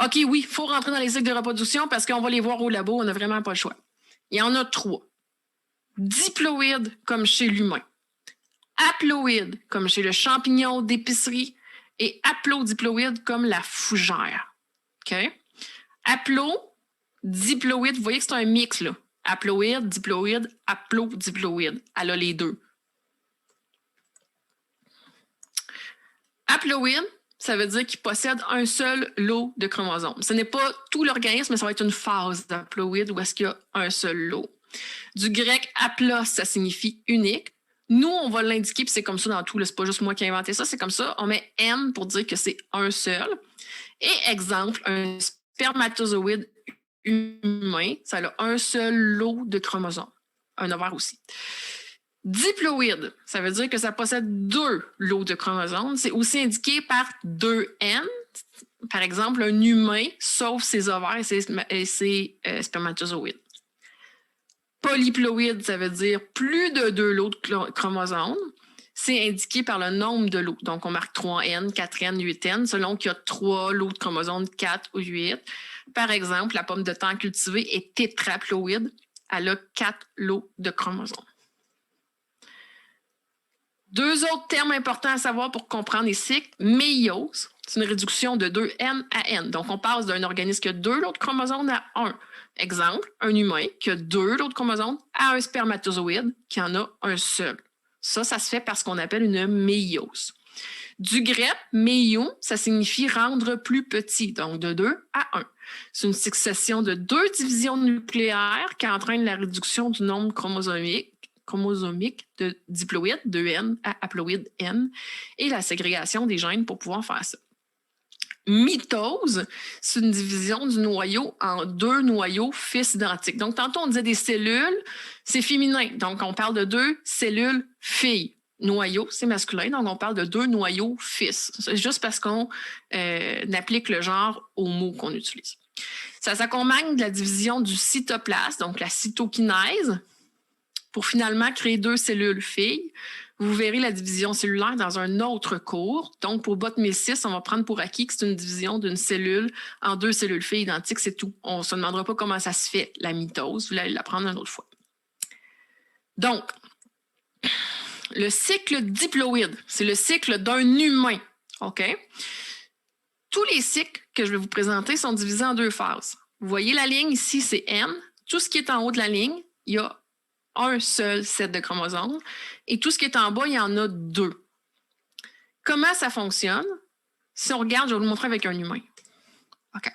OK, oui, il faut rentrer dans les cycles de reproduction parce qu'on va les voir au labo, on n'a vraiment pas le choix. Il y en a 3. Diploïdes, comme chez l'humain. Haploïdes, comme chez le champignon d'épicerie. Et haplodiploïdes, comme la fougère. OK? Diploïde, vous voyez que c'est un mix, là. Haploïde, diploïde, haplodiploïde. Elle a les deux. Haploïde, ça veut dire qu'il possède un seul lot de chromosomes. Ce n'est pas tout l'organisme, mais ça va être une phase d'haploïde où est-ce qu'il y a un seul lot. Du grec haplos, ça signifie unique. Nous, on va l'indiquer, puis c'est comme ça dans tout. C'est pas juste moi qui ai inventé ça, c'est comme ça. On met N pour dire que c'est un seul. Et exemple, un spermatozoïde humain, ça a un seul lot de chromosomes. Un ovaire aussi. Diploïde, ça veut dire que ça possède 2 lots de chromosomes. C'est aussi indiqué par 2N. Par exemple, un humain, sauf ses ovaires et ses spermatozoïdes. Polyploïde, ça veut dire plus de 2 lots de chromosomes. C'est indiqué par le nombre de lots. Donc, on marque 3N, 4N, 8N, selon qu'il y a 3 lots de chromosomes, 4 ou 8. Par exemple, la pomme de terre cultivée est tétraploïde. Elle a 4 lots de chromosomes. 2 autres termes importants à savoir pour comprendre les cycles. Méiose, c'est une réduction de 2N à N. Donc, on passe d'un organisme qui a 2 lots de chromosomes à 1. Exemple, un humain qui a 2 lots de chromosomes à un spermatozoïde qui en a un seul. Ça se fait par ce qu'on appelle une méiose. Du grec, méion, ça signifie rendre plus petit, donc de 2 à 1. C'est une succession de 2 divisions nucléaires qui entraînent la réduction du nombre chromosomique de diploïdes, de N à haploïde N, et la ségrégation des gènes pour pouvoir faire ça. Mitose, c'est une division du noyau en 2 noyaux fils identiques. Donc, tantôt, on disait des cellules, c'est féminin. Donc, on parle de 2 cellules filles. Noyau, c'est masculin, donc on parle de 2 noyaux fils. C'est juste parce qu'on applique le genre aux mots qu'on utilise. Ça s'accompagne de la division du cytoplasme, donc la cytokinèse, pour finalement créer 2 cellules filles. Vous verrez la division cellulaire dans un autre cours. Donc, pour bot 1006, on va prendre pour acquis que c'est une division d'une cellule en 2 cellules filles identiques, c'est tout. On ne se demandera pas comment ça se fait, la mitose. Vous allez l'apprendre une autre fois. Donc, le cycle diploïde, c'est le cycle d'un humain. OK? Tous les cycles que je vais vous présenter sont divisés en 2 phases. Vous voyez la ligne ici, c'est N. Tout ce qui est en haut de la ligne, il y a un seul set de chromosomes. Et tout ce qui est en bas, il y en a 2. Comment ça fonctionne? Si on regarde, je vais vous le montrer avec un humain. OK.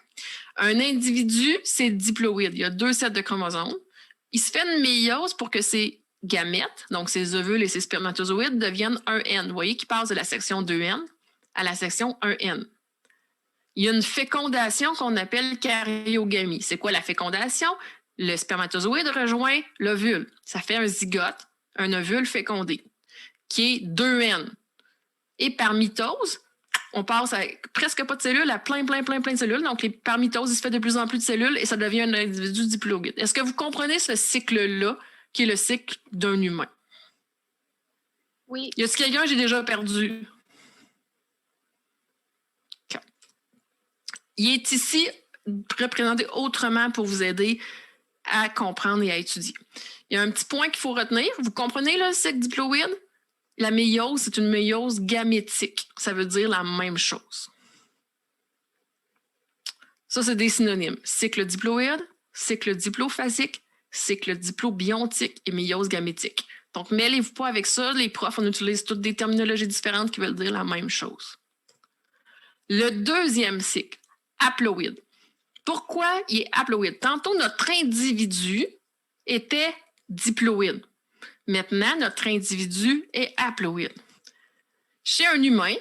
Un individu, c'est diploïde. Il y a 2 sets de chromosomes. Il se fait une méiose pour que ses gamètes, donc ses ovules et ses spermatozoïdes, deviennent un N. Vous voyez qu'il passe de la section 2N à la section 1N. Il y a une fécondation qu'on appelle karyogamie. C'est quoi la fécondation? Le spermatozoïde rejoint l'ovule. Ça fait un zygote, un ovule fécondé, qui est 2N. Et par mitose, on passe avec presque pas de cellules à plein de cellules. Donc, par mitose, il se fait de plus en plus de cellules et ça devient un individu diploïde. Est-ce que vous comprenez ce cycle-là, qui est le cycle d'un humain? Oui. Y a-t-il quelqu'un que j'ai déjà perdu? Okay. Il est ici représenté autrement pour vous aider à comprendre et à étudier. Il y a un petit point qu'il faut retenir. Vous comprenez là, le cycle diploïde? La méiose, c'est une méiose gamétique. Ça veut dire la même chose. Ça, c'est des synonymes. Cycle diploïde, cycle diplophasique, cycle diplobiontique et méiose gamétique. Donc, mêlez-vous pas avec ça. Les profs, on utilise toutes des terminologies différentes qui veulent dire la même chose. Le deuxième cycle, haploïde. Pourquoi il est haploïde? Tantôt, notre individu était diploïde. Maintenant, notre individu est haploïde. Chez un humain,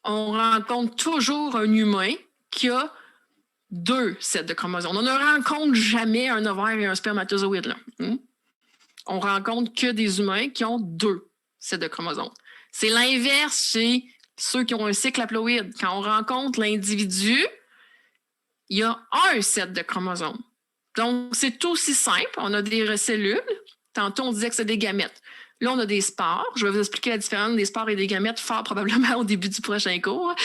on rencontre toujours un humain qui a 2 sets de chromosomes. On ne rencontre jamais un ovaire et un spermatozoïde. Là. On rencontre que des humains qui ont 2 sets de chromosomes. C'est l'inverse chez ceux qui ont un cycle haploïde. Quand on rencontre l'individu, il y a un set de chromosomes. Donc, c'est aussi simple. On a des cellules. Tantôt, on disait que c'est des gamètes. Là, on a des spores. Je vais vous expliquer la différence des spores et des gamètes fort probablement au début du prochain cours.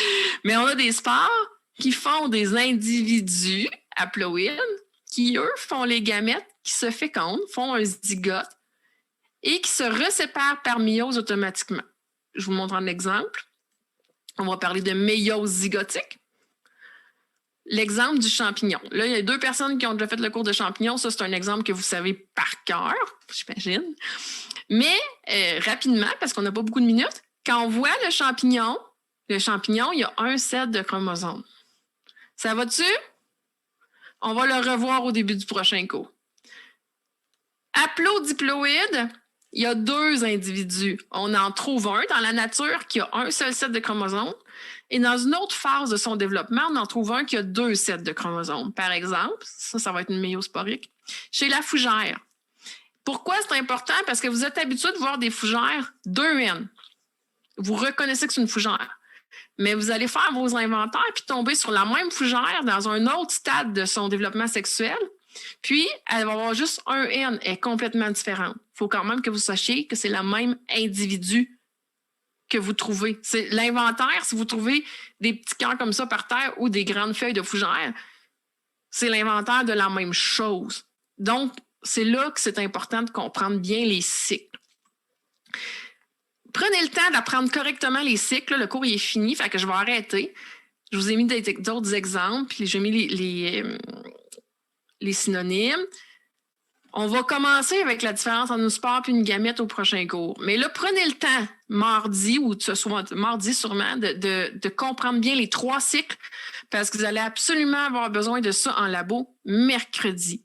Mais on a des spores qui font des individus haploïdes, qui, eux, font les gamètes, qui se fécondent, font un zygote et qui se reséparent par méiose automatiquement. Je vous montre un exemple. On va parler de méiose zygotique. L'exemple du champignon. Là, il y a 2 personnes qui ont déjà fait le cours de champignon. Ça, c'est un exemple que vous savez par cœur, j'imagine. Mais rapidement, parce qu'on n'a pas beaucoup de minutes, quand on voit le champignon, il y a un set de chromosomes. Ça va-tu? On va le revoir au début du prochain cours. Haplodiploïde, il y a 2 individus. On en trouve un dans la nature qui a un seul set de chromosomes. Et dans une autre phase de son développement, on en trouve un qui a 2 sets de chromosomes. Par exemple, ça va être une méiosporique, chez la fougère. Pourquoi c'est important? Parce que vous êtes habitué de voir des fougères 2N. Vous reconnaissez que c'est une fougère. Mais vous allez faire vos inventaires puis tomber sur la même fougère dans un autre stade de son développement sexuel. Puis, elle va avoir juste un N, elle est complètement différente. Il faut quand même que vous sachiez que c'est le même individu que vous trouvez. C'est l'inventaire, si vous trouvez des petits cœurs comme ça par terre ou des grandes feuilles de fougère, c'est l'inventaire de la même chose. Donc, c'est là que c'est important de comprendre bien les cycles. Prenez le temps d'apprendre correctement les cycles. Le cours il est fini, fait que je vais arrêter. Je vous ai mis d'autres exemples, puis j'ai mis les synonymes. On va commencer avec la différence entre une spore et une gamète au prochain cours. Mais là, prenez le temps, mardi, ou ce soit mardi sûrement, de comprendre bien les 3 cycles, parce que vous allez absolument avoir besoin de ça en labo mercredi.